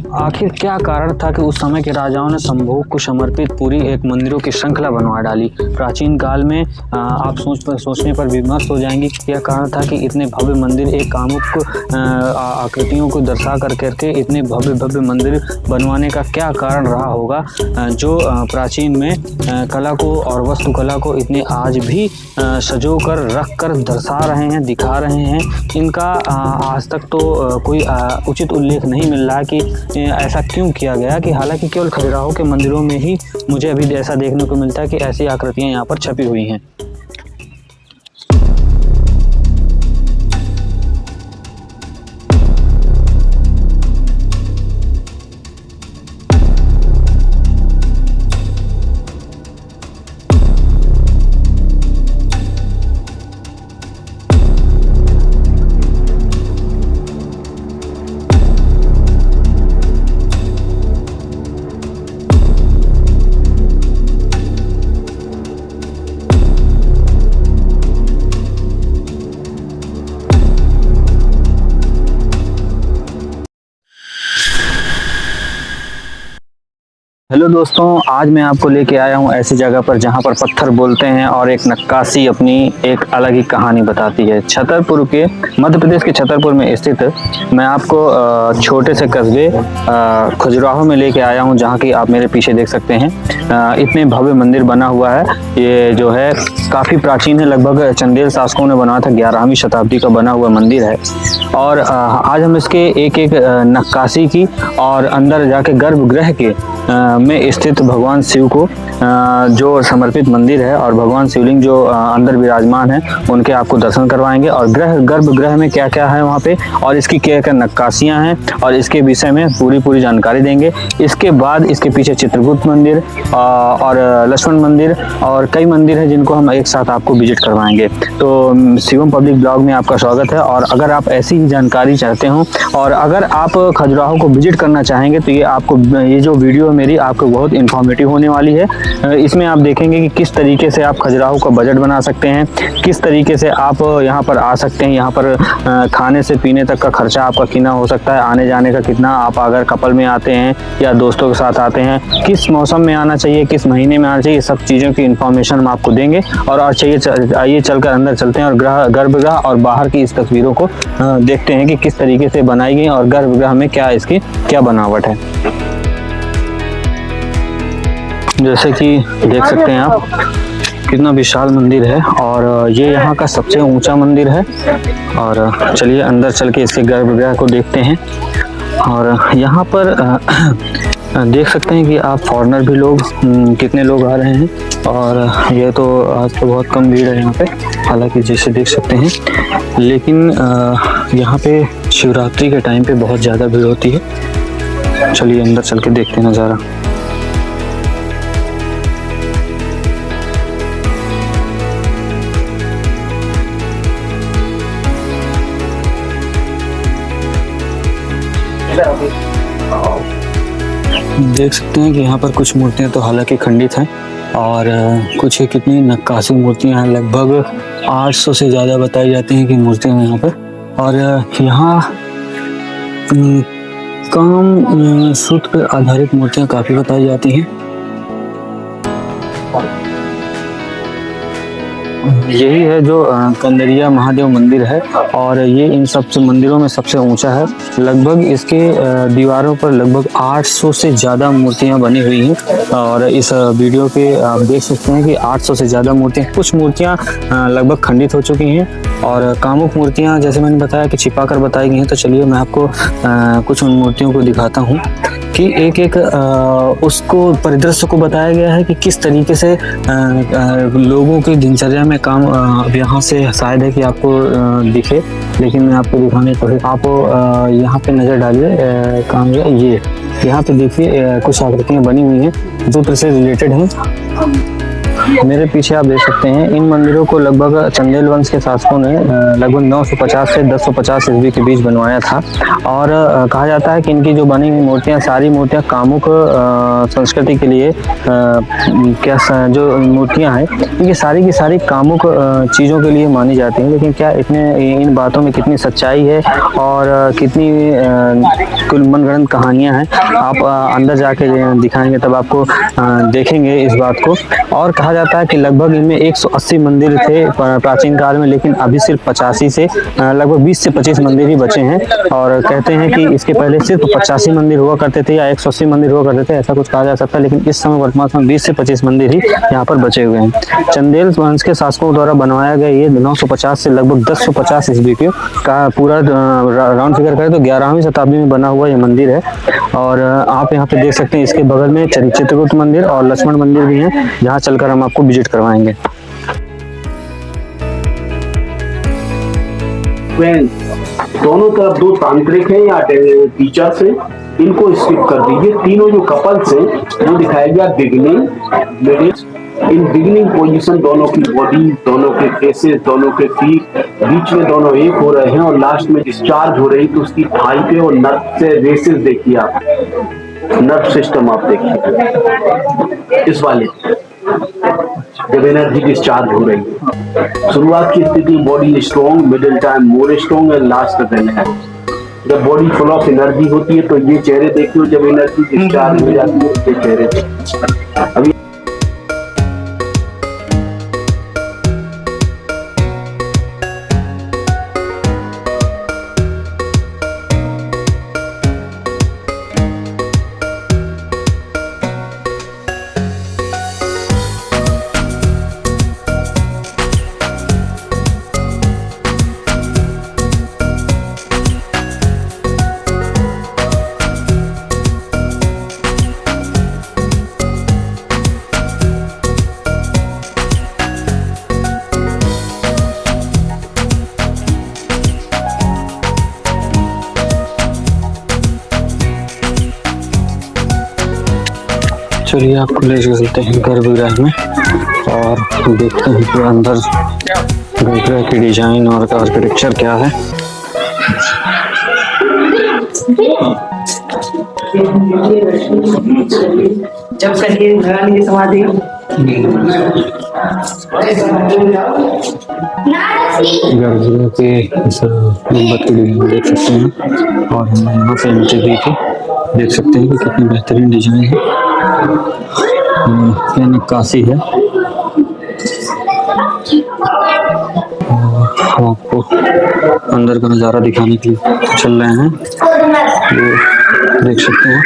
आखिर क्या कारण था कि उस समय के राजाओं ने संभोग को समर्पित पूरी एक मंदिरों की श्रृंखला बनवा डाली। प्राचीन काल में आप सोचने पर विमर्श हो जाएंगे कि क्या कारण था कि इतने भव्य मंदिर, एक कामुक आकृतियों को दर्शा करके इतने भव्य मंदिर बनवाने का क्या कारण रहा होगा, जो प्राचीन में कला को और वास्तुकला को इतने आज भी सजो कर रख कर दर्शा रहे हैं, दिखा रहे हैं। इनका आज तक तो कोई उचित उल्लेख नहीं मिल रहा कि ऐसा क्यों किया गया, कि हालांकि केवल खजुराहो के मंदिरों में ही मुझे अभी ऐसा देखने को मिलता है कि ऐसी आकृतियां यहाँ पर छपी हुई हैं। हेलो दोस्तों, आज मैं आपको लेके आया हूँ ऐसी जगह पर जहाँ पर पत्थर बोलते हैं और एक नक्काशी अपनी एक अलग ही कहानी बताती है। छतरपुर के, मध्य प्रदेश के छतरपुर में स्थित मैं आपको छोटे से कस्बे खजुराहो में लेके आया हूँ, जहाँ की आप मेरे पीछे देख सकते हैं। इतने भव्य मंदिर बना हुआ है। ये जो है काफ़ी प्राचीन है, लगभग चंदेल शासकों ने बनाया था, 11वीं शताब्दी का बना हुआ मंदिर है। और आज हम इसके एक एक नक्काशी की और अंदर जाके गर्भगृह के में स्थित भगवान शिव को जो समर्पित मंदिर है और भगवान शिवलिंग जो अंदर विराजमान है उनके आपको दर्शन करवाएंगे। और गर्भगृह में क्या क्या है वहाँ पे और इसकी क्या क्या नक्काशियाँ हैं और इसके विषय में पूरी जानकारी देंगे। इसके बाद इसके पीछे चित्रगुप्त मंदिर और लक्ष्मण मंदिर और कई मंदिर हैं जिनको हम एक साथ आपको विजिट करवाएंगे। तो शिवम पब्लिक ब्लॉग में आपका स्वागत है। और अगर आप ऐसी ही जानकारी चाहते हो और अगर आप खजुराहो को विजिट करना चाहेंगे तो ये जो वीडियो मेरी आपको बहुत इन्फॉर्मेटिव होने वाली है। इसमें आप देखेंगे कि किस तरीके से आप खजुराहो का बजट बना सकते हैं, किस तरीके से आप यहाँ पर आ सकते हैं, यहाँ पर खाने से पीने तक का खर्चा आपका कितना हो सकता है, आने जाने का कितना, आप अगर कपल में आते हैं या दोस्तों के साथ आते हैं, किस मौसम में आना चाहिए, किस महीने में आना चाहिए, सब चीज़ों की इन्फॉर्मेशन हम आपको देंगे। और आइए चलकर अंदर चलते हैं और गर्भगृह और बाहर की इस तस्वीरों को देखते हैं कि किस तरीके से बनाई गई और गर्भगृह में इसकी क्या बनावट है। जैसे कि देख सकते हैं आप कितना विशाल मंदिर है और ये यहाँ का सबसे ऊंचा मंदिर है। और चलिए अंदर चल के इसके गर्भगृह को देखते हैं। और यहाँ पर देख सकते हैं कि आप फॉरेनर भी लोग कितने लोग आ रहे हैं। और ये तो आज तो बहुत कम भीड़ है यहाँ पे, हालांकि जैसे देख सकते हैं, लेकिन यहाँ पे शिवरात्रि के टाइम पे बहुत ज़्यादा भीड़ होती है। चलिए अंदर चल के देखते हैं नज़ारा। देख सकते हैं कि यहाँ पर कुछ मूर्तियाँ तो हालांकि खंडित हैं और कुछ कितनी नक्काशी मूर्तियाँ हैं, लगभग 800 से ज़्यादा बताई जाती हैं कि मूर्तियाँ हैं यहाँ पर। और यहाँ काम सूत पर आधारित मूर्तियाँ काफ़ी बताई जाती हैं। यही है जो कंदरिया महादेव मंदिर है और ये इन सबसे मंदिरों में सबसे ऊंचा है। लगभग इसके दीवारों पर लगभग 800 से ज़्यादा मूर्तियां बनी हुई हैं। और इस वीडियो पे आप देख सकते हैं कि 800 से ज़्यादा मूर्तियां, कुछ मूर्तियां लगभग खंडित हो चुकी हैं और कामुक मूर्तियां जैसे मैंने बताया कि छिपा कर बताई गई हैं। तो चलिए मैं आपको कुछ उन मूर्तियों को दिखाता हूँ कि एक एक उसको परिदृश्य को बताया गया है कि किस तरीके से लोगों की दिनचर्या में काम। अब यहाँ से शायद है कि आपको दिखे, लेकिन मैं आपको दिखाने को आप यहाँ पे नज़र डालिए। काम ये यहाँ पे देखिए कुछ आकृतियाँ बनी हुई हैं जो से रिलेटेड हैं। मेरे पीछे आप देख सकते हैं इन मंदिरों को लगभग चंदेल वंश के शासकों ने लगभग 950 से 1050 ईस्वी के बीच बनवाया था। और कहा जाता है कि इनकी जो बनी हुई मूर्तियाँ, सारी मूर्तियाँ कामुक संस्कृति के लिए जो मूर्तियाँ हैं ये सारी की सारी कामुक चीज़ों के लिए मानी जाती हैं। लेकिन क्या इन बातों में कितनी सच्चाई है और कितनी कुल मनगढ़ंत कहानियाँ हैं, आप अंदर जाके दिखाएंगे तब आपको देखेंगे इस बात को। और कहा जाता है कि लगभग इनमें 180 मंदिर थे प्राचीन काल में, लेकिन अभी सिर्फ 85 से लगभग 20 से 25 मंदिर ही बचे हैं। और कहते हैं कि इसके पहले सिर्फ 85 मंदिर हुआ करते थे या 180 मंदिर हुआ करते थे, ऐसा कुछ कहा जा सकता है। लेकिन इस समय वर्तमान में 20 से 25 मंदिर ही यहाँ पर बचे हुए हैं। चंदेल वंश के शासकों द्वारा बनवाया गया ये 950 से लगभग 1050 ईस्वी के का पूरा राउंड फिगर करें तो 11वीं शताब्दी में बना हुआ ये मंदिर है। और आप यहाँ पे देख सकते हैं इसके बगल में चित्रकूट मंदिर और लक्ष्मण मंदिर भी हैं, जहाँ चलकर हम आपको विजिट करवाएंगे। दोनों तरफ दो तांत्रिक हैं या टीचर्स हैं, इनको स्किप कर दीजिए। तीनों जो कपल्स हैं वो दिखाया गया beginning, middle, in beginning position दोनों की बॉडी, दोनों के फेसेस, दोनों के फीट बीच में दोनों एक हो रहे हैं और लास्ट में डिस्चार्ज हो रही तो उसकी थाई पे और नर्व से रेसेस देखिए आप, नर्व सिस्टम आप देखिए इस वाले जब एनर्जी डिस्चार्ज हो रही है। शुरुआत की स्थिति body strong, middle time more strong and last जब बॉडी फुल ऑफ एनर्जी होती है तो ये चेहरे देखिए, जब एनर्जी डिस्चार्ज हो जाती है ये चेहरे अभी चलिए आपको ले चलते हैं गर्भगृह में और देखते हैं कि अंदर गर्भगृह की डिजाइन और आर्किटेक्चर क्या है। जब करिए की समाधि गर्भगृह के गुंबद की डिजाइन देख सकते हैं और हम यहाँ से नीचे देख सकते हैं कि कितनी बेहतरीन डिजाइन है। क्या नक्काशी है। हम आपको अंदर का नज़ारा दिखाने के लिए चल रहे हैं, ये देख सकते हैं।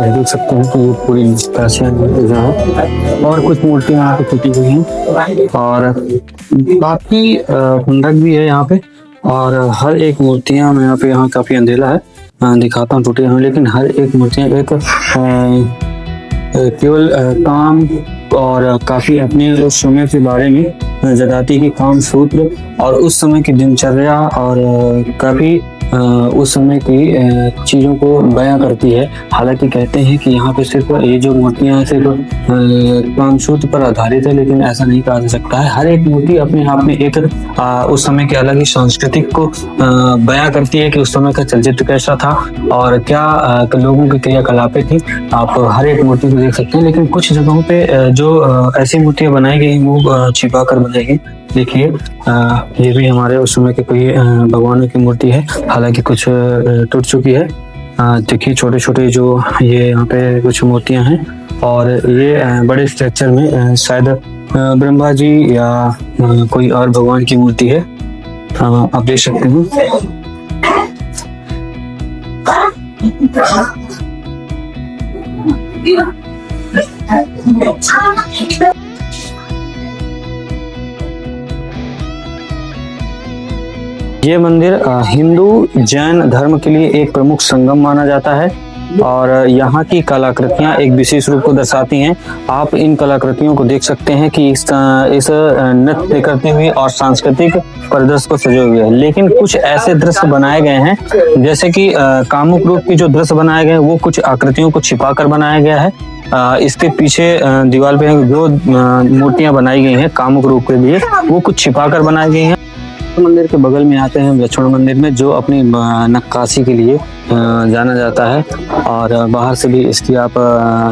देख सकते हैं कि ये पूरी प्राचीन है और कुछ मूर्तियां यहाँ पे टूटी हुई हैं और काफी ठंडक भी है यहाँ पे। और हर एक मूर्तियां में यहाँ काफी अंधेरा है, दिखाता हूँ टूटी हुई, लेकिन हर एक मूर्तियां एक केवल काम और काफी अपने उस समय के बारे में जताती कि काम सूत्र और उस समय की दिनचर्या और काफी उस समय की चीज़ों को बयां करती है। हालांकि कहते हैं कि यहाँ पे सिर्फ ये जो मूर्तियाँ सिर्फ कामसूत्र पर आधारित है, लेकिन ऐसा नहीं कहा जा सकता है। हर एक मूर्ति अपने आप में एक उस समय के अलग ही सांस्कृतिक को बयां करती है कि उस समय का चलचित्र कैसा था और क्या लोगों की क्रियाकलापें थी। आप हर एक मूर्ति को देख सकते हैं, लेकिन कुछ जगहों पे जो ऐसी मूर्तियाँ बनाई गई वो छिपा कर बनाई गई। देखिए ये भी हमारे उस समय के कोई भगवानों की मूर्ति है, हालांकि कुछ टूट चुकी है, देखिए छोटे छोटे जो ये यहाँ पे कुछ मूर्तियां हैं और ये बड़े स्ट्रक्चर में शायद ब्रह्मा जी या कोई और भगवान की मूर्ति है। आप देख सकते हैं। ये मंदिर हिंदू जैन धर्म के लिए एक प्रमुख संगम माना जाता है और यहाँ की कलाकृतियाँ एक विशेष रूप को दर्शाती हैं। आप इन कलाकृतियों को देख सकते हैं कि इस नृत्य करते हुए और सांस्कृतिक परिदृश्य को सजे हुए हैं। लेकिन कुछ ऐसे दृश्य बनाए गए हैं जैसे कि कामुक रूप के जो दृश्य बनाए गए हैं वो कुछ आकृतियों को छिपाकर बनाया गया है। इसके पीछे दीवार पे जो मूर्तियां बनाई गई हैं कामुक रूप के लिए वो कुछ छिपाकर बनाई गई हैं। मंदिर के बगल में आते हैं लक्ष्मण मंदिर में जो अपनी नक्काशी के लिए जाना जाता है और बाहर से भी इसकी आप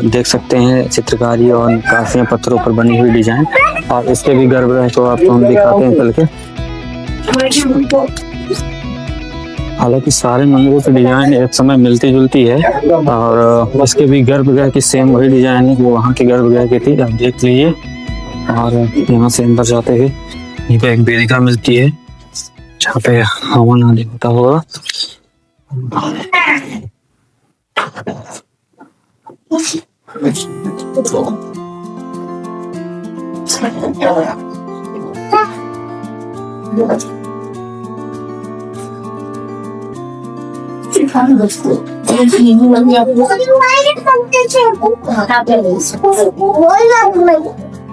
देख सकते हैं चित्रकारी और नक्काशियां पत्थरों पर बनी हुई डिजाइन और इसके भी गर्भगृह को आपको हम दिखाते हैं चल के। हालांकि सारे मंदिरों की डिजाइन एक समय मिलती जुलती है और इसके भी गर्भगृह की सेम वही डिजाइन है वो वहाँ के गर्भगृह की थी। आप देख लीजिए और यहाँ से अंदर जाते हुए यहीं पे एक वेदिका मिलती है जहाँ पे हवन आदि होता होगा।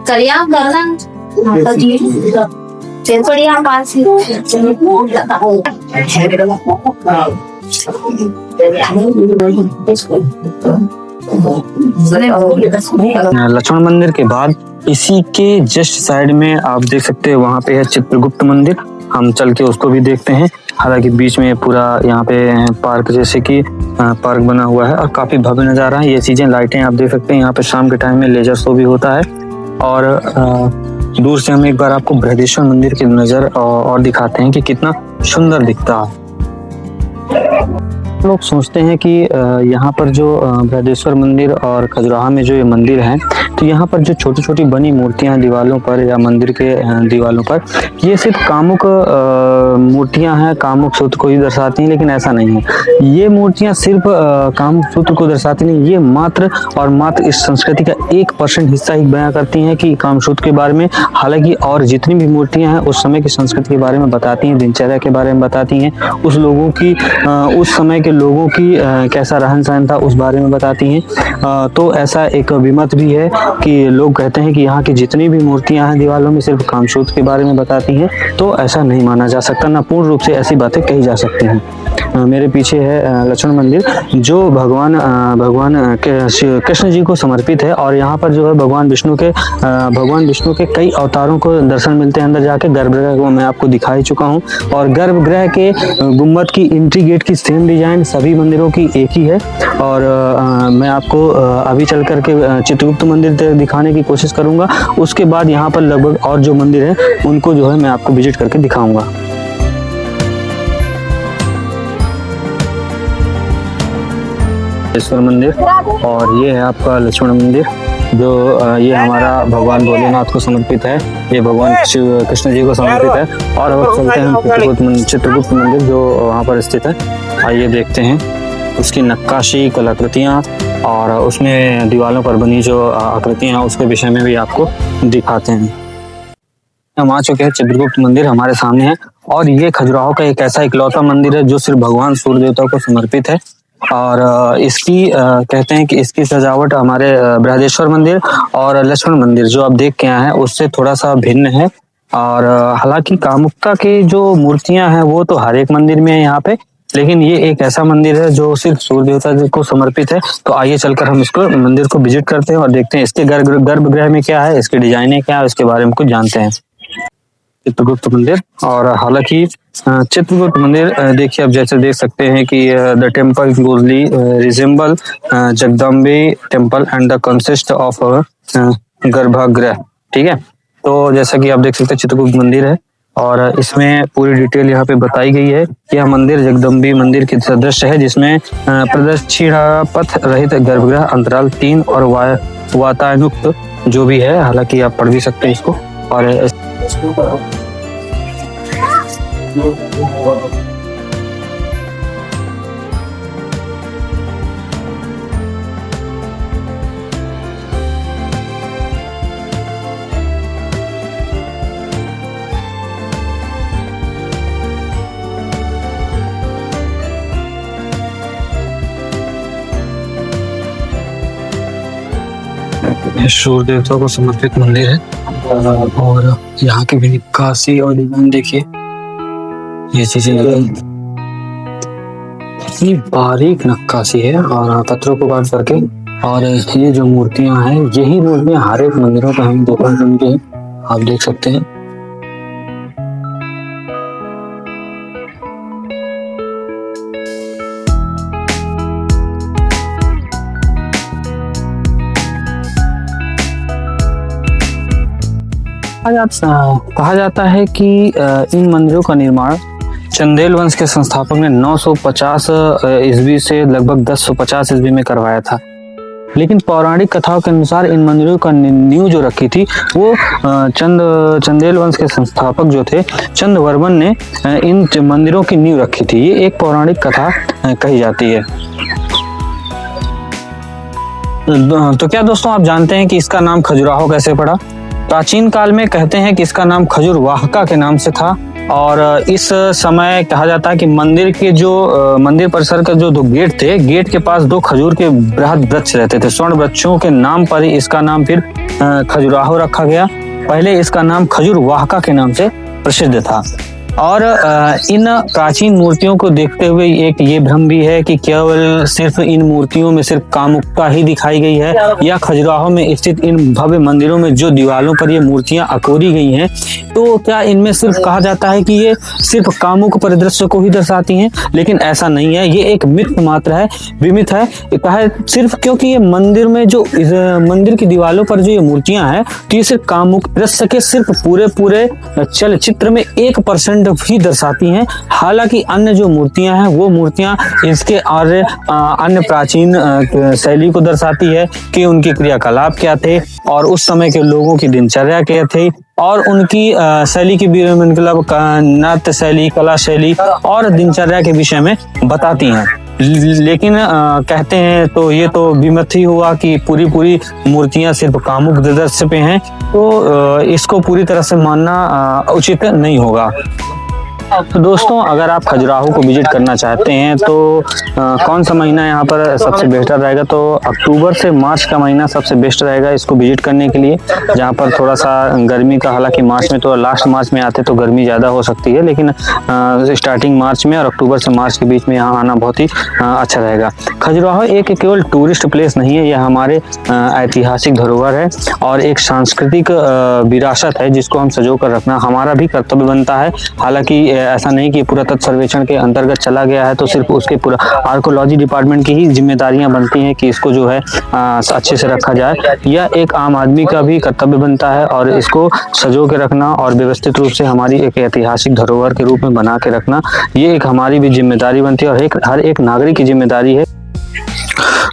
करिया पास लक्ष्मण मंदिर के बाद इसी के जस्ट साइड में आप देख सकते हैं वहाँ पे है चित्रगुप्त मंदिर। हम चल के उसको भी देखते हैं। हालांकि बीच में पूरा यहाँ पे पार्क जैसे कि पार्क बना हुआ है और काफी भव्य नजारा है। ये चीजें लाइटें आप देख सकते हैं। यहाँ पे शाम के टाइम में लेजर शो भी होता है और दूर से हम एक बार आपको बृहदेश्वर मंदिर की नजर और दिखाते हैं कि कितना सुंदर दिखता है। लोग सोचते हैं कि यहाँ पर जो बृहदेश्वर मंदिर और खजुराहो में जो ये मंदिर है तो यहाँ पर जो छोटी छोटी बनी मूर्तियां दीवालों पर या मंदिर के दीवालों पर ये सिर्फ कामुक मूर्तियां हैं, कामुक सूत्र को ही दर्शाती हैं। लेकिन ऐसा नहीं है। ये मूर्तियां सिर्फ कामुक सूत्र को दर्शाती नहीं, ये मात्र और मात्र इस संस्कृति का 1% हिस्सा ही बयां करती हैं कि कामसूत्र के बारे में। हालांकि और जितनी भी मूर्तियां हैं उस समय की संस्कृति के बारे में बताती हैं, दिनचर्या के बारे में बताती हैं, उस लोगों की उस समय के लोगों की कैसा रहन सहन था उस बारे में बताती हैं। तो ऐसा एक विमत भी है कि लोग कहते हैं कि यहाँ की जितनी भी मूर्तियां हैं दीवालों में सिर्फ कामसूत्र के बारे में बताती हैं। तो ऐसा नहीं माना जा सकता, ना पूर्ण रूप से ऐसी बातें कही जा सकती हैं। मेरे पीछे है लक्ष्मण मंदिर जो भगवान कृष्ण जी को समर्पित है और यहाँ पर जो है भगवान विष्णु के कई अवतारों को दर्शन मिलते हैं। अंदर जाके गर्भगृह को मैं आपको दिखा ही चुका हूँ और गर्भगृह के गुम्बद की एंट्री गेट की सेम डिजाइन सभी मंदिरों की एक ही है। और मैं आपको अभी चल करके चित्रगुप्त मंदिर दिखाने की कोशिश करूंगा। उसके बाद यहाँ पर लगभग और जो मंदिर है उनको जो है मैं आपको विजिट करके दिखाऊंगा। बृहदेश्वर मंदिर और ये है आपका लक्ष्मण मंदिर जो ये हमारा भगवान भोलेनाथ को समर्पित है, ये भगवान कृष्ण जी को समर्पित है। और अब चलते हैं चित्रगुप्त मंदिर जो वहाँ पर स्थित है। आइए देखते हैं उसकी नक्काशी, कलाकृतियाँ और उसमें दीवारों पर बनी जो आकृतियाँ हैं उसके विषय में भी आपको दिखाते हैं। हम आ चुके हैं, चित्रगुप्त मंदिर हमारे सामने है और ये खजुराहो का एक ऐसा इकलौता मंदिर है जो सिर्फ भगवान सूर्य देवता को समर्पित है। और इसकी कहते हैं कि इसकी सजावट हमारे बृहदेश्वर मंदिर और लक्ष्मण मंदिर जो आप देख के आए हैं उससे थोड़ा सा भिन्न है। और हालांकि कामुकता की जो मूर्तियां हैं वो तो हर एक मंदिर में है यहाँ पे, लेकिन ये एक ऐसा मंदिर है जो सिर्फ सूर्य देवता को समर्पित है। तो आइए चलकर हम इसको मंदिर को विजिट करते हैं और देखते हैं इसके गर्भगृह में क्या है, इसकी डिजाइने क्या है, उसके बारे में कुछ जानते हैं। चित्रगुप्त मंदिर और हालांकि चित्रगुप्त मंदिर देखिए आप जैसे देख सकते हैं कि the temple closely resemble Jagdambe temple and the consist of गर्भगृह। ठीक है, तो जैसा कि आप देख सकते हैं चित्रगुप्त मंदिर है और इसमें पूरी डिटेल यहाँ पे बताई गई है। यह मंदिर जगदम्बी मंदिर के सदृश है, जिसमें प्रदक्षिणा पथ रहित गर्भगृह, अंतराल 3 और वातानुक्त जो भी है, हालांकि आप पढ़ भी सकते हैं इसको। और सूर्य देवता को समर्पित मंदिर है। और यहाँ की भी निकासी और डिजाइन देखिए, ये चीजें इतनी बारीक नक्काशी है और पत्थरों को काट करके। और ये जो मूर्तियां हैं, यही मूर्तियां हर एक मंदिरों पर हम देखने को मिलती हैं, आप देख सकते हैं। कहा जाता है कि इन मंदिरों का निर्माण चंदेल वंश के संस्थापक ने 950 ईस्वी से लगभग 1050 ईस्वी में करवाया था। लेकिन पौराणिक कथाओं के अनुसार इन मंदिरों का नींव जो रखी थी वो चंदेल वंश के संस्थापक जो थे चंद्रवर्मन ने इन मंदिरों की नींव रखी थी। ये एक पौराणिक कथा कही जाती है। तो क्या दोस्तों आप जानते हैं कि इसका नाम खजुराहो कैसे पड़ा? प्राचीन काल में कहते हैं कि इसका नाम खजुरवाहका के नाम से था। और इस समय कहा जाता है कि मंदिर के जो मंदिर परिसर का जो 2 गेट थे, गेट के पास 2 खजूर के बृहद वृक्ष रहते थे। स्वर्ण वृक्षों के नाम पर ही इसका नाम फिर खजुराहो रखा गया। पहले इसका नाम खजुरवाहका के नाम से प्रसिद्ध था। और इन प्राचीन मूर्तियों को देखते हुए एक ये भ्रम भी है कि केवल सिर्फ इन मूर्तियों में सिर्फ कामुकता ही दिखाई गई है, या खजुराहो में स्थित इन भव्य मंदिरों में जो दीवारों पर ये मूर्तियां अकोरी गई हैं, तो क्या इनमें सिर्फ कहा जाता है कि ये सिर्फ कामुक परिदृश्य को ही दर्शाती हैं? लेकिन ऐसा नहीं है, ये एक मिथ मात्र है, विमित है। सिर्फ क्योंकि ये मंदिर में जो मंदिर की दीवारों पर जो ये मूर्तियां हैं, तो ये सिर्फ कामुक दृश्य के सिर्फ पूरे चलचित्र में 1% भी दर्शाती हैं। हालांकि अन्य जो मूर्तियां हैं वो मूर्तियां इसके और अन्य प्राचीन शैली को दर्शाती है कि उनके क्रियाकलाप क्या थे और उस समय के लोगों की दिनचर्या क्या थी, और उनकी शैली की मतलब नाट्य शैली, कला शैली और दिनचर्या के विषय में बताती हैं। लेकिन कहते हैं तो ये तो विमत ही हुआ कि पूरी मूर्तियां सिर्फ कामुक दृश्य पे हैं, तो इसको पूरी तरह से मानना उचित नहीं होगा। तो दोस्तों अगर आप खजुराहो को विजिट करना चाहते हैं तो कौन सा महीना यहाँ पर सबसे बेहतर रहेगा? तो अक्टूबर से मार्च का महीना सबसे बेस्ट रहेगा इसको विजिट करने के लिए, जहाँ पर थोड़ा सा गर्मी का, हालांकि मार्च में तो लास्ट मार्च में आते तो गर्मी ज़्यादा हो सकती है, लेकिन स्टार्टिंग मार्च में और अक्टूबर से मार्च के बीच में यहाँ आना बहुत ही अच्छा रहेगा। खजुराहो एक केवल टूरिस्ट प्लेस नहीं है, यह हमारे ऐतिहासिक धरोहर है और एक सांस्कृतिक विरासत है जिसको हम सजो कर रखना हमारा भी कर्तव्य बनता है। हालांकि ऐसा नहीं कि पुरातत्व सर्वेक्षण के अंतर्गत चला गया है तो सिर्फ उसके पूरा आर्कोलॉजी डिपार्टमेंट की ही जिम्मेदारियां बनती हैं कि इसको जो है अच्छे से रखा जाए। यह एक आम आदमी का भी कर्तव्य बनता है और इसको सजो के रखना और व्यवस्थित रूप से हमारी एक ऐतिहासिक धरोहर के रूप में बना के रखना, ये एक हमारी भी जिम्मेदारी बनती है और हर एक नागरिक की जिम्मेदारी है।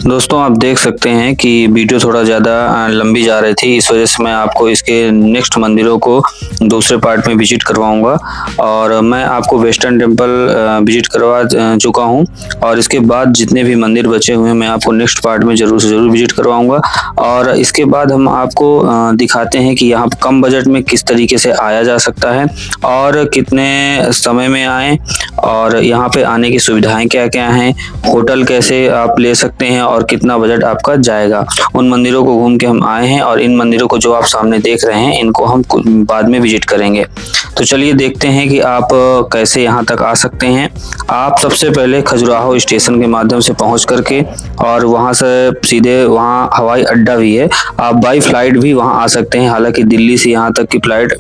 दोस्तों आप देख सकते हैं कि वीडियो थोड़ा ज़्यादा लंबी जा रही थी, इस वजह से मैं आपको इसके नेक्स्ट मंदिरों को दूसरे पार्ट में विजिट करवाऊंगा। और मैं आपको वेस्टर्न टेम्पल विजिट करवा चुका हूं और इसके बाद जितने भी मंदिर बचे हुए हैं मैं आपको नेक्स्ट पार्ट में ज़रूर से ज़रूर विजिट करवाऊंगा। और इसके बाद हम आपको दिखाते हैं कि यहाँ कम बजट में किस तरीके से आया जा सकता है और कितने समय में आएँ और यहाँ पे आने की सुविधाएँ क्या क्या हैं, होटल कैसे आप ले सकते हैं और कितना बजट आपका जाएगा। उन मंदिरों को घूम के हम आए हैं और इन मंदिरों को जो आप सामने देख रहे हैं इनको हम बाद में विजिट करेंगे। तो चलिए देखते हैं कि आप कैसे यहाँ तक आ सकते हैं। आप सबसे पहले खजुराहो स्टेशन के माध्यम से पहुँच करके और वहाँ से सीधे वहाँ हवाई अड्डा भी है, आप बाई फ्लाइट भी वहाँ आ सकते हैं। हालांकि दिल्ली से यहाँ तक की फ्लाइट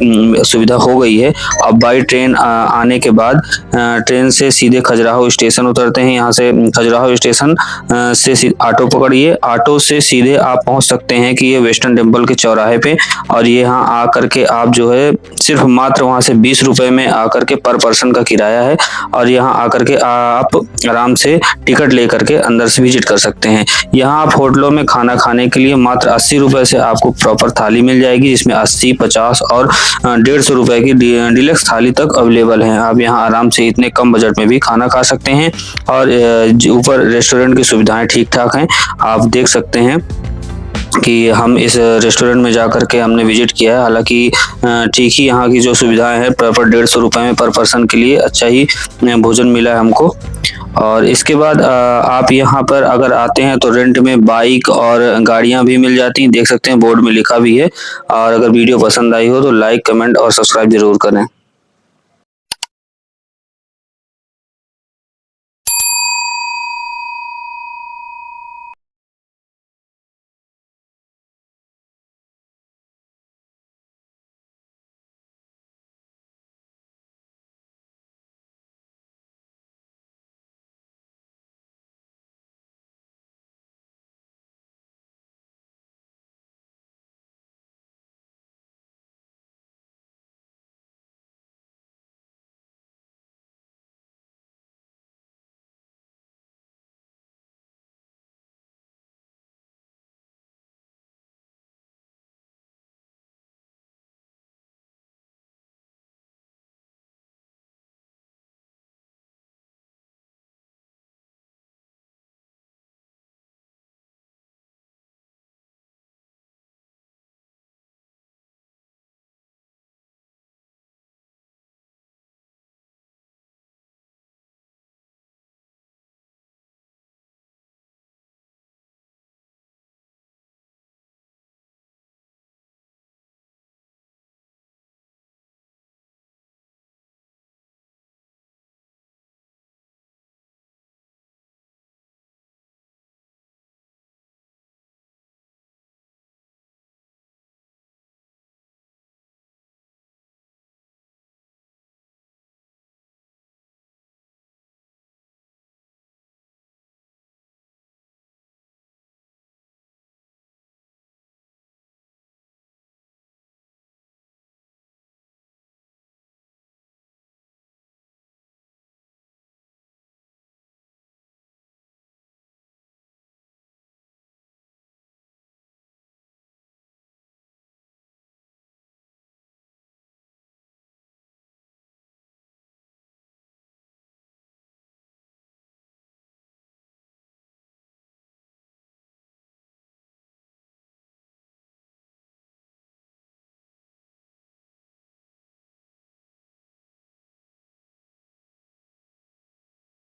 सुविधा हो गई है। अब बाई ट्रेन आने के बाद ट्रेन से सीधे खजुराहो स्टेशन उतरते हैं। यहाँ से खजुराहो स्टेशन से ऑटो पकड़िए, ऑटो से सीधे आप पहुंच सकते हैं कि ये वेस्टर्न टेम्पल के चौराहे पे, और ये यहाँ आ करके आप जो है सिर्फ मात्र वहाँ से से 20 रुपए में आकर के पर पर्सन का किराया है और यहाँ आकर के आप आराम से टिकट लेकर के अंदर से विजिट कर सकते हैं। यहाँ आप होटलों में खाना खाने के लिए मात्र 80 रुपए से आपको प्रॉपर थाली मिल जाएगी, जिसमें 80, 50 और 150 रुपए की डिलक्स थाली तक अवेलेबल है। आप यहाँ आराम से इतने कम बजट में भी खाना खा सकते हैं और ऊपर रेस्टोरेंट की सुविधाएं ठीक ठाक हैं। आप देख सकते हैं कि हम इस रेस्टोरेंट में जाकर के हमने विजिट किया है। हालांकि ठीक ही यहाँ की जो सुविधाएं हैं, प्रॉपर 150 रुपए में पर पर्सन के लिए अच्छा ही भोजन मिला है हमको। और इसके बाद आप यहाँ पर अगर आते हैं तो रेंट में बाइक और गाड़ियाँ भी मिल जाती हैं, देख सकते हैं बोर्ड में लिखा भी है। और अगर वीडियो पसंद आई हो तो लाइक, कमेंट और सब्सक्राइब जरूर करें।